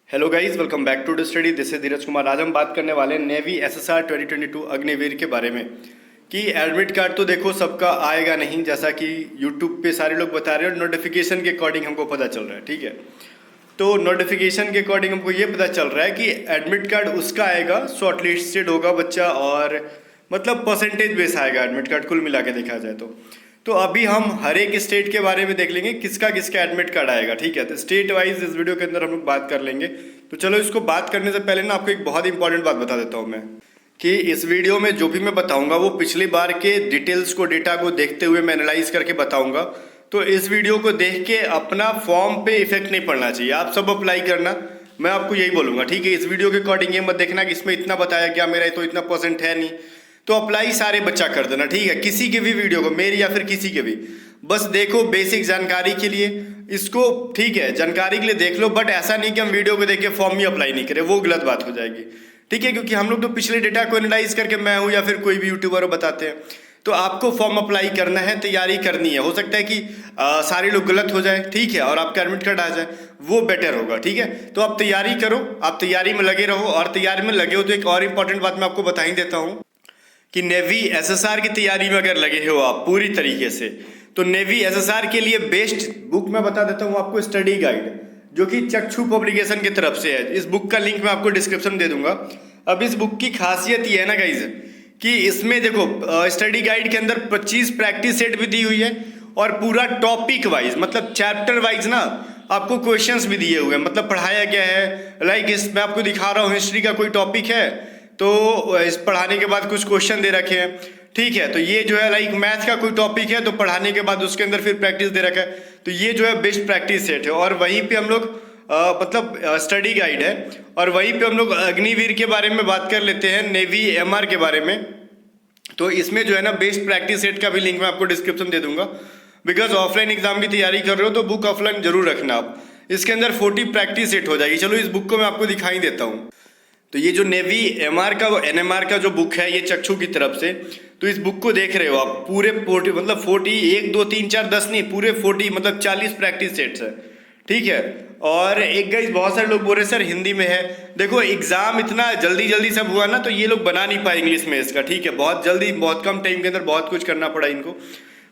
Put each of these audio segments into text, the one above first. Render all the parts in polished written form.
Hello guys, welcome back to the study. This is Dheeraj Kumar. आज हम बात करने वाले हैं नेवी एसएसआर 2022 अग्निवीर के बारे में कि एडमिट कार्ड तो देखो सबका आएगा नहीं, जैसा कि यूट्यूब पे सारे लोग बता रहे हैं और नोटिफिकेशन के अकॉर्डिंग हमको पता चल रहा है। ठीक है, तो नोटिफिकेशन के अकॉर्डिंग हमको ये पता चल रहा है कि एडमिट कार्ड उसका आएगा, शॉर्टलिस्टेड होगा बच्चा, और मतलब परसेंटेज बेस आएगा एडमिट कार्ड कुल मिला के देखा जाए तो अभी हम हर एक स्टेट के बारे में देख लेंगे किसका किसका एडमिट कार्ड आएगा। ठीक है, तो स्टेट वाइज इस वीडियो के अंदर हम लोग बात कर लेंगे। तो चलो, इसको बात करने से पहले ना आपको एक बहुत इंपॉर्टेंट बात बता देता हूँ मैं, कि इस वीडियो में जो भी मैं बताऊंगा वो पिछली बार के डिटेल्स को, डेटा को देखते हुए मैं एनालाइज करके बताऊंगा। तो इस वीडियो को देख के अपना फॉर्म पे इफेक्ट नहीं पड़ना चाहिए, आप सब अप्लाई करना, मैं आपको यही बोलूंगा। ठीक है, इस वीडियो के अकॉर्डिंग ये मत देखना कि इसमें इतना बताया गया, मेरा तो इतना परसेंट है नहीं, तो अप्लाई सारे बच्चा कर देना। ठीक है, किसी के भी वीडियो को, मेरी या फिर किसी के भी, बस देखो बेसिक जानकारी के लिए इसको। ठीक है, जानकारी के लिए देख लो, बट ऐसा नहीं कि हम वीडियो को देख के फॉर्म ही अप्लाई नहीं करें, वो गलत बात हो जाएगी। ठीक है, क्योंकि हम लोग तो पिछले डेटा को एनालाइज करके, मैं हूँ या फिर कोई भी यूट्यूबर बताते हैं, तो आपको फॉर्म अप्लाई करना है, तैयारी करनी है। हो सकता है कि सारे लोग गलत हो जाए, ठीक है, और आपका एडमिट कार्ड आ जाए, वो बेटर होगा। ठीक है, तो आप तैयारी करो, आप तैयारी में लगे रहो। और तैयारी में लगे हो तो एक और इंपॉर्टेंट बात मैं आपको बता ही देता हूँ कि नेवी एसएसआर की तैयारी में अगर लगे हो आप पूरी तरीके से, तो नेवी एसएसआर के लिए बेस्ट बुक मैं बता देता हूँ आपको, स्टडी गाइड, जो कि चक्षु पब्लिकेशन की तरफ से है। इस बुक का लिंक मैं आपको डिस्क्रिप्शन में दे दूंगा। अब इस बुक की खासियत ये है ना गाइज, कि इसमें देखो स्टडी गाइड के अंदर 25 प्रैक्टिस सेट भी दी हुई है, और पूरा टॉपिक वाइज, मतलब चैप्टर वाइज ना आपको क्वेश्चंस भी दिए हुए हैं, मतलब पढ़ाया गया है। लाइक इस मैं आपको दिखा रहा हूँ, हिस्ट्री का कोई टॉपिक है तो इस पढ़ाने के बाद कुछ क्वेश्चन दे रखे हैं। ठीक है, तो ये जो है लाइक मैथ का कोई टॉपिक है तो पढ़ाने के बाद उसके अंदर फिर प्रैक्टिस दे रखा है, तो ये जो है बेस्ट प्रैक्टिस सेट है। और वहीं पे हम लोग मतलब स्टडी गाइड है, और वहीं पे हम लोग अग्निवीर के बारे में बात कर लेते हैं, नेवी एमआर के बारे में। तो इसमें जो है ना बेस्ट प्रैक्टिस सेट का भी लिंक मैं आपको डिस्क्रिप्शन दे दूंगा, बिकॉज ऑफलाइन एग्जाम की तैयारी कर रहे हो तो बुक ऑफलाइन जरूर रखना आप। इसके अंदर 40 प्रैक्टिस सेट हो जाएगी। चलो, इस बुक को मैं आपको दिखाई देता हूँ। तो ये जो नेवी एमआर का, एनएमआर का जो बुक है, ये चक्षु की तरफ से, तो इस बुक को देख रहे हो आप, पूरे 40 मतलब 40, 1 2 3 4 10 नहीं, पूरे 40 मतलब 40 प्रैक्टिस सेट्स है। ठीक है, और एक गाइस बहुत सारे लोग बोल रहे सर हिंदी में है। देखो एग्जाम इतना जल्दी जल्दी सब हुआ ना, तो ये लोग बना नहीं पाए इंग्लिश में इसका। ठीक है, बहुत जल्दी, बहुत कम टाइम के अंदर बहुत कुछ करना पड़ा इनको,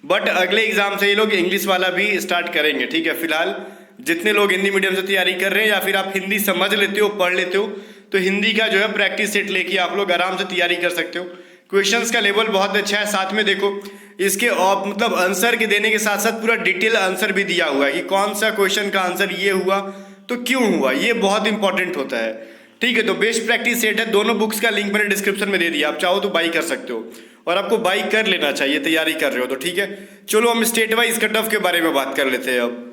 बट अगले एग्जाम से ये लोग इंग्लिश वाला भी स्टार्ट करेंगे। ठीक है, फिलहाल जितने लोग हिंदी मीडियम से तैयारी कर रहे हैं, या फिर आप हिंदी समझ लेते हो, पढ़ लेते हो, तो हिंदी का जो है प्रैक्टिस सेट लेके आप लोग आराम से तैयारी कर सकते हो। क्वेश्चंस का लेवल बहुत अच्छा है। साथ में देखो इसके मतलब आंसर के देने के साथ साथ पूरा डिटेल आंसर भी दिया हुआ है कि कौन सा क्वेश्चन का आंसर ये हुआ तो क्यों हुआ, ये बहुत इंपॉर्टेंट होता है। ठीक है, तो बेस्ट प्रैक्टिस सेट है। दोनों बुक्स का लिंक मैंने डिस्क्रिप्शन में दे दिया, आप चाहो तो बाई कर सकते हो, और आपको बाई कर लेना चाहिए, तैयारी कर रहे हो तो। ठीक है, चलो हम स्टेट वाइज कट ऑफ के बारे में बात कर लेते हैं अब।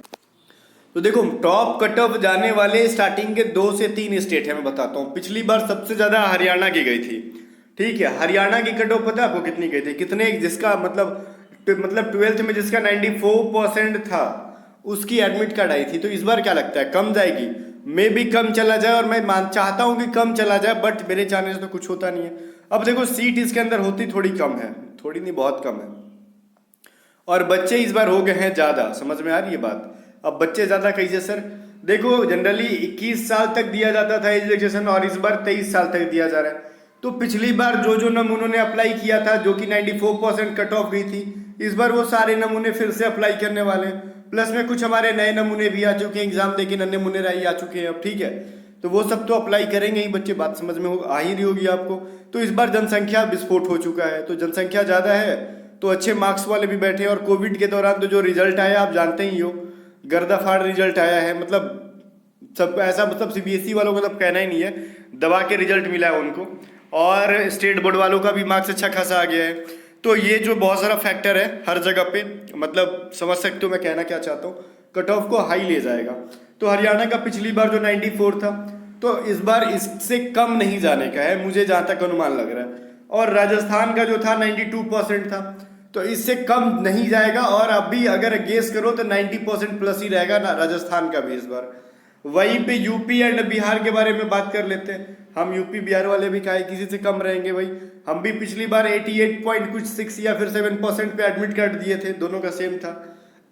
तो देखो टॉप कट ऑफ जाने वाले स्टार्टिंग के 2 से 3 स्टेट है, मैं बताता हूँ। पिछली बार सबसे ज्यादा हरियाणा की गई थी। ठीक है, हरियाणा की कट ऑफ पता है आपको कितनी गई थी, कितने, जिसका मतलब 12th में जिसका 94% था उसकी एडमिट कार्ड आई थी। तो इस बार क्या लगता है, कम जाएगी? मे भी कम चला जाए, और मैं चाहता हूँ कि कम चला जाए, बट मेरे चाहने से तो कुछ होता नहीं है। अब देखो सीट इसके अंदर होती थोड़ी कम है, थोड़ी नहीं बहुत कम है, और बच्चे इस बार हो गए हैं ज्यादा। समझ में आ रही है बात? अब बच्चे ज्यादा कैसे सर? देखो जनरली 21 साल तक दिया जाता था एज रिलैक्सेशन, और इस बार 23 साल तक दिया जा रहा है। तो पिछली बार जो नमूनों ने अप्लाई किया था, जो कि 94% कट ऑफ गई थी, इस बार वो सारे नमूने फिर से अप्लाई करने वाले हैं। प्लस में कुछ हमारे नए नमूने भी आ चुके हैं, एग्जाम देके नए नमूने आ चुके हैं अब। ठीक है, तो वो सब तो अप्लाई करेंगे ही बच्चे, बात समझ में आ ही रही होगी आपको। तो इस बार जनसंख्या विस्फोट हो चुका है, तो जनसंख्या ज्यादा है तो अच्छे मार्क्स वाले भी बैठे हैं। और कोविड के दौरान तो जो रिजल्ट आया आप जानते ही हो, गर्दाफाड़ रिजल्ट आया है। मतलब सब ऐसा, मतलब सीबीएसई वालों का तो कहना ही नहीं है, दबा के रिजल्ट मिला है उनको, और स्टेट बोर्ड वालों का भी मार्क्स अच्छा खासा आ गया है। तो ये जो बहुत सारा फैक्टर है हर जगह पे, मतलब समझ सकते हो मैं कहना क्या चाहता हूँ, कट ऑफ को हाई ले जाएगा। तो हरियाणा का पिछली बार जो 94 था, तो इस बार इससे कम नहीं जाने का है मुझे जहाँ तक अनुमान लग रहा है। और राजस्थान का जो था 92% था, तो इससे कम नहीं जाएगा। और अभी अगर गेस करो तो 90% प्लस ही रहेगा ना राजस्थान का भी इस बार। वहीं पे यूपी एंड बिहार के बारे में बात कर लेते हैं। हम यूपी बिहार वाले भी काहे किसी से कम रहेंगे भाई, हम भी पिछली बार 88 पॉइंट कुछ 6 या फिर 7% पे एडमिट कार्ड दिए थे, दोनों का सेम था।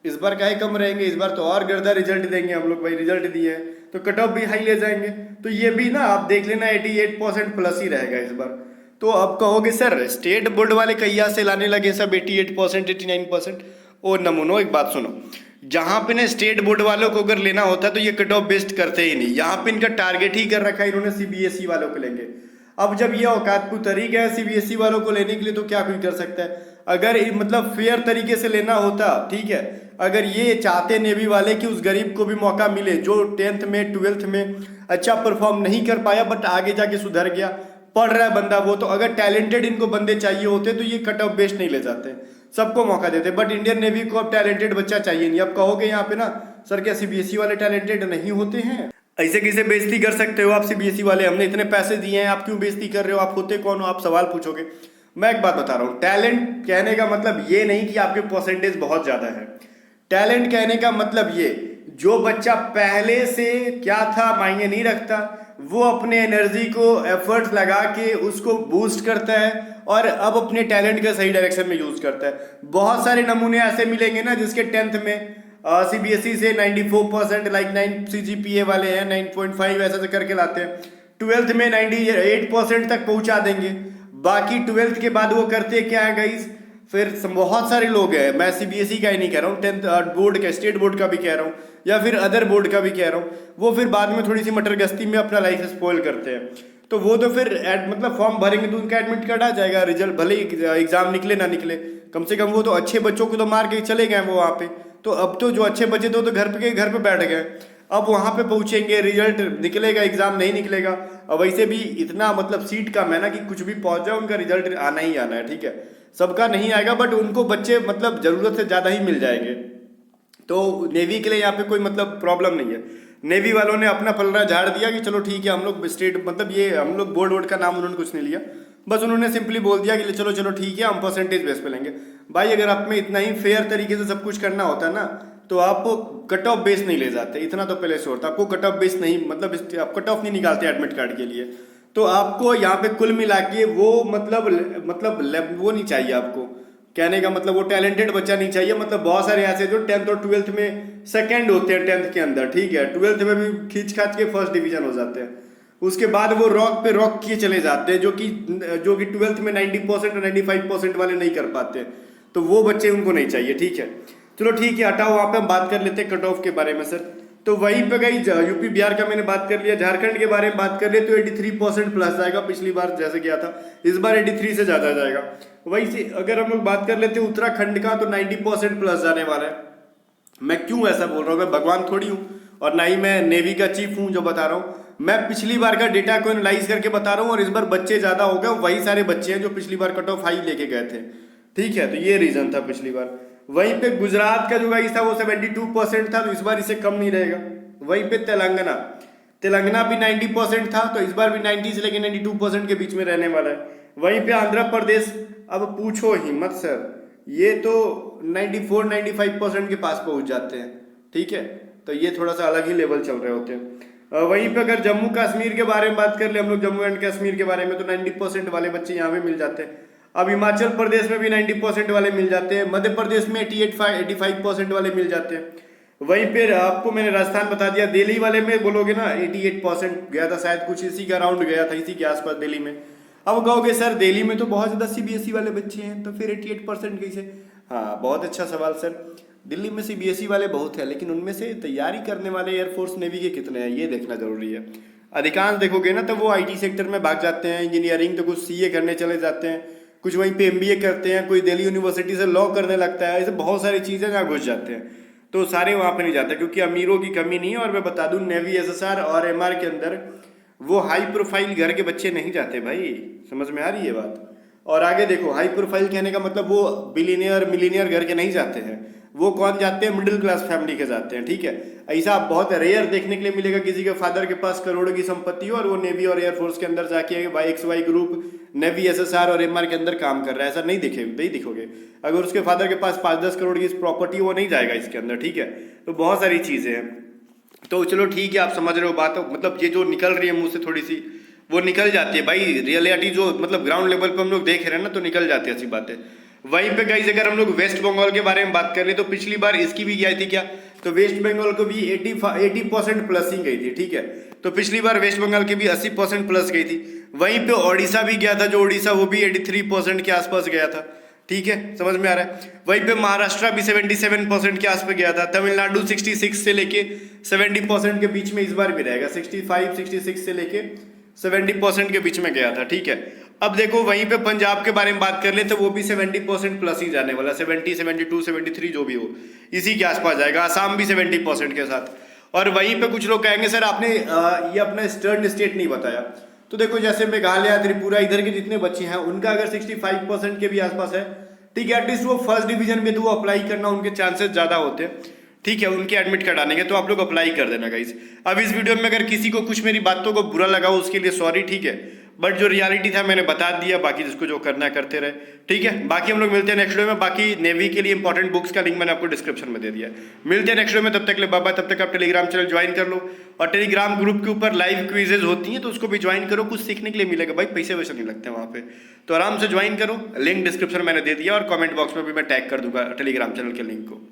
इस बार काहे कम रहेंगे, इस बार तो और गर्दा रिजल्ट देंगे हम लोग भाई, रिजल्ट दिए हैं तो कट ऑफ भी हाई ले जाएंगे। तो ये भी ना आप देख लेना 88% प्लस ही रहेगा इस बार। तो अब कहोगे सर स्टेट बोर्ड वाले कैया से लाने लगे सब 88% 89%। ओ नमूनो एक बात सुनो, जहाँ पे ना स्टेट बोर्ड वालों को अगर लेना होता तो ये कट ऑफ बेस्ट करते ही नहीं, यहाँ पे इनका टारगेट ही कर रखा है इन्होंने सीबीएसई वालों को लेंगे। अब जब ये औकात को तरीका है सीबीएसई वालों को लेने के लिए तो क्या कोई कर सकता है। अगर मतलब फेयर तरीके से लेना होता, ठीक है, अगर ये चाहते नेवी वाले कि उस गरीब को भी मौका मिले जो 10th में 12th में अच्छा परफॉर्म नहीं कर पाया बट आगे जाके सुधर गया, पढ़ रहा है बंदा वो, तो अगर टैलेंटेड इनको बंदे चाहिए होते तो ये कट ऑफ बेस्ट नहीं ले जाते, सबको मौका देते। बट इंडियन नेवी को अब टैलेंटेड बच्चा चाहिए नहीं। अब कहोगे यहाँ पे ना सर क्या सीबीएसई वाले टैलेंटेड नहीं होते हैं, ऐसे कैसे बेइज्जती कर सकते हो आप सीबीएसई वाले, हमने इतने पैसे दिए हैं आप क्यों बेइज्जती कर रहे हो, आप होते कौन हो, आप सवाल पूछोगे। मैं एक बात बता रहा हूँ, टैलेंट कहने का मतलब ये नहीं कि आपके परसेंटेज बहुत ज्यादा है। टैलेंट कहने का मतलब ये जो बच्चा पहले से क्या था मायने नहीं रखता, वो अपने एनर्जी को एफर्ट्स लगा के उसको बूस्ट करता है और अब अपने टैलेंट का सही डायरेक्शन में यूज करता है। बहुत सारे नमूने ऐसे मिलेंगे ना जिसके 10th में सीबीएसई से 94% लाइक 9 सीजीपीए वाले हैं, 9.5 ऐसा करके लाते हैं, 12th में 98% तक पहुंचा देंगे। बाकी 12th के बाद वो करते क्या है गाइस, फिर बहुत सारे लोग हैं, मैं सीबीएसई का ही नहीं कह रहा हूँ, 10th बोर्ड का स्टेट बोर्ड का भी कह रहा हूँ या फिर अदर बोर्ड का भी कह रहा हूँ, वो फिर बाद में थोड़ी सी मटर गश्ती में अपना लाइफ स्पॉइल करते हैं। तो वो तो फिर मतलब फॉर्म भरेंगे तो उनका एडमिट कार्ड आ जाएगा, रिजल्ट भले ही एग्जाम निकले ना निकले, कम से कम वो तो अच्छे बच्चों को तो मार के चले गए वो वहाँ पे। तो अब तो जो अच्छे बच्चे थे तो घर पे बैठ गए, अब वहाँ पे पहुँचेंगे, रिजल्ट निकलेगा, एग्जाम नहीं निकलेगा। और वैसे भी इतना मतलब सीट कम है ना कि कुछ भी पहुँच जाए उनका रिजल्ट आना ही आना है, ठीक है, सबका नहीं आएगा बट उनको बच्चे मतलब जरूरत से ज़्यादा ही मिल जाएंगे। तो नेवी के लिए यहाँ पे कोई मतलब प्रॉब्लम नहीं है। नेवी वालों ने अपना पलड़ा झाड़ दिया कि चलो ठीक है हम लोग स्टेट मतलब ये हम लोग बोर्ड का नाम उन्होंने कुछ नहीं लिया, बस उन्होंने सिंपली बोल दिया कि चलो चलो ठीक है हम परसेंटेज बेस पे लेंगे। भाई अगर आप में इतना ही फेयर तरीके से सब कुछ करना होता है ना तो आप कट ऑफ बेस नहीं ले जाते, इतना तो पहले से होता। आपको कट ऑफ बेस नहीं मतलब आप कट ऑफ नहीं निकालते एडमिट कार्ड के लिए, तो आपको यहाँ पे कुल मिला के वो मतलब वो नहीं चाहिए आपको, कहने का मतलब वो टैलेंटेड बच्चा नहीं चाहिए। मतलब बहुत सारे ऐसे जो 10th और 12th में सेकंड होते हैं 10th के अंदर, ठीक है, 12th में भी खींच खाच के फर्स्ट डिवीजन हो जाते हैं, उसके बाद वो रॉक पे रॉक किए चले जाते हैं जो कि 12th में 90% और 95% वाले नहीं कर पाते, तो वो बच्चे उनको नहीं चाहिए, ठीक है। चलो ठीक है हटाओ, वहाँ पे हम बात कर लेते हैं कट ऑफ के बारे में सर। तो वहीं पे गई यूपी बिहार का मैंने बात कर लिया, झारखंड के बारे में बात कर ले तो 83% प्लस जाएगा, पिछली बार जैसे गया था, इस बार 83 से ज़्यादा जाएगा। वहीं से अगर हम लोग बात कर लेते हैं उत्तराखंड का तो 90% प्लस जाने वाला है। मैं क्यों ऐसा बोल रहा हूँ, मैं भगवान थोड़ी हूँ और ना ही मैं नेवी का चीफ हूँ जो बता रहा हूँ, मैं पिछली बार का डेटा को एनालाइज करके बता रहा हूँ और इस बार बच्चे ज़्यादा हो गए, वही सारे बच्चे हैं जो पिछली बार कट ऑफ हाई लेके गए थे, ठीक है, तो ये रीज़न था पिछली बार। वहीं पे गुजरात का जो गाइस था वो 72% था, तो इस बार इससे कम नहीं रहेगा। वहीं पे तेलंगाना भी 90% था, तो इस बार भी 90 से लेकर 92% के बीच में रहने वाला है। वहीं पे आंध्र प्रदेश, अब पूछो ही मत सर, ये तो 94-95% के पास पहुंच जाते हैं, ठीक है, तो ये थोड़ा सा अलग ही लेवल चल रहे होते हैं। वहीं पे अगर जम्मू कश्मीर के बारे में बात कर ले हम लोग, जम्मू एंड कश्मीर के बारे में, तो 90% वाले बच्चे यहाँ पे मिल जाते हैं। अब हिमाचल प्रदेश में भी 90% वाले मिल जाते हैं, मध्य प्रदेश में 85% वाले मिल जाते हैं। वहीं पे आपको मैंने राजस्थान बता दिया, दिल्ली वाले में बोलोगे ना 88% गया था, शायद कुछ इसी का राउंड गया था, इसी के आसपास दिल्ली में। अब कहोगे सर दिल्ली में तो बहुत ज़्यादा सीबीएसई वाले बच्चे हैं तो फिर 88% कैसे। हाँ बहुत अच्छा सवाल सर, दिल्ली में सीबीएसई वाले बहुत है लेकिन उनमें से तैयारी करने वाले एयरफोर्स नेवी के कितने हैं ये देखना जरूरी है। अधिकांश देखोगे ना तो वो आईटी सेक्टर में भाग जाते हैं, इंजीनियरिंग तो कुछ सीए करने चले जाते हैं, कुछ वहीं पे एमबीए करते हैं, कोई दिल्ली यूनिवर्सिटी से लॉ करने लगता है, ऐसे बहुत सारी चीज़ें जहाँ घुस जाते हैं, तो सारे वहाँ पे नहीं जाते क्योंकि अमीरों की कमी नहीं है। और मैं बता दूँ नेवी एसएसआर और एमआर के अंदर वो हाई प्रोफाइल घर के बच्चे नहीं जाते भाई, समझ में आ रही है बात। और आगे देखो हाई प्रोफाइल कहने का मतलब वो बिलियनियर मिलीनियर घर के नहीं जाते हैं, वो कौन जाते हैं, मिडिल क्लास फैमिली के जाते हैं, ठीक है। ऐसा बहुत रेयर देखने के लिए मिलेगा किसी के फादर के पास करोड़ों की संपत्ति हो और वो नेवी और एयरफोर्स के अंदर जाके XY ग्रुप नेवी एसएसआर और एमआर के अंदर काम कर रहा है, ऐसा नहीं दिखोगे। अगर उसके फादर के पास 5-10 करोड़ की प्रॉपर्टी वो नहीं जाएगा इसके अंदर, ठीक है। तो बहुत सारी चीज़ें हैं, तो चलो ठीक है आप समझ रहे हो बात, मतलब ये जो निकल रही है मुंह से थोड़ी सी वो निकल जाती है भाई, रियलिटी जो मतलब ग्राउंड लेवल पे हम लोग देख रहे हैं ना तो निकल जाती है ऐसी बातें। वहीं पे गाइस अगर हम लोग वेस्ट बंगाल के बारे में बात कर ले तो पिछली बार इसकी भी गई थी क्या, तो वेस्ट बंगाल को भी 80% प्लस ही गई थी, ठीक है। तो पिछली बार वेस्ट बंगाल की भी 80% प्लस गई थी। वहीं पे ओडिशा भी गया था, जो ओडिशा वो भी 83% के आसपास गया था, ठीक है, समझ में आ रहा है। वहीं पे महाराष्ट्र भी 77% के आसपास गया था। तमिलनाडु 66 से लेके 70% के बीच में इस बार भी रहेगा, 65-66 से लेके 70% के बीच में गया था, ठीक है। अब देखो वहीं पे पंजाब के बारे में बात कर ले तो वो भी 70% प्लस ही जाने वाला, 70, 72, 73 जो भी हो इसी के आसपास जाएगा। आसाम भी 70% के साथ। और वहीं पे कुछ लोग कहेंगे सर आपने ये अपना ईस्टर्न स्टेट नहीं बताया, तो देखो जैसे मेघालय, त्रिपुरा, इधर के जितने बच्चे हैं उनका अगर 65% के भी आसपास है, ठीक है, एटलीस्ट वो फर्स्ट डिवीजन में तो वो अप्लाई करना उनके चांसेस ज़्यादा होते हैं, ठीक है, उनके एडमिट कार्ड आने के, तो आप लोग अप्लाई कर देना गाइस। अब इस वीडियो में अगर किसी को कुछ मेरी बातों को बुरा लगा उसके लिए सॉरी, ठीक है, बट जो रियलिटी था मैंने बता दिया, बाकी जिसको जो करना है करते रहे, ठीक है। बाकी हम लोग मिलते हैं नेक्स्ट वीडियो में। बाकी नेवी के लिए इंपॉर्टेंट बुक्स का लिंक मैंने आपको डिस्क्रिप्शन में दे दिया है। मिलते हैं नेक्स्ट वीडियो में, तब तक के लिए बाय बाय। तब तक आप टेलीग्राम चैनल ज्वाइन कर लो, और टेलीग्राम ग्रुप के ऊपर लाइव क्विजेज होती हैं तो उसको भी ज्वाइन करो, कुछ सीखने के लिए मिलेगा भाई, पैसे वैसे नहीं लगते वहाँ पे, तो आराम से ज्वाइन करो। लिंक डिस्क्रिप्शन मैंने दे दिया और कमेंट बॉक्स में भी मैं टैग कर दूंगा टेलीग्राम चैनल के लिंक को।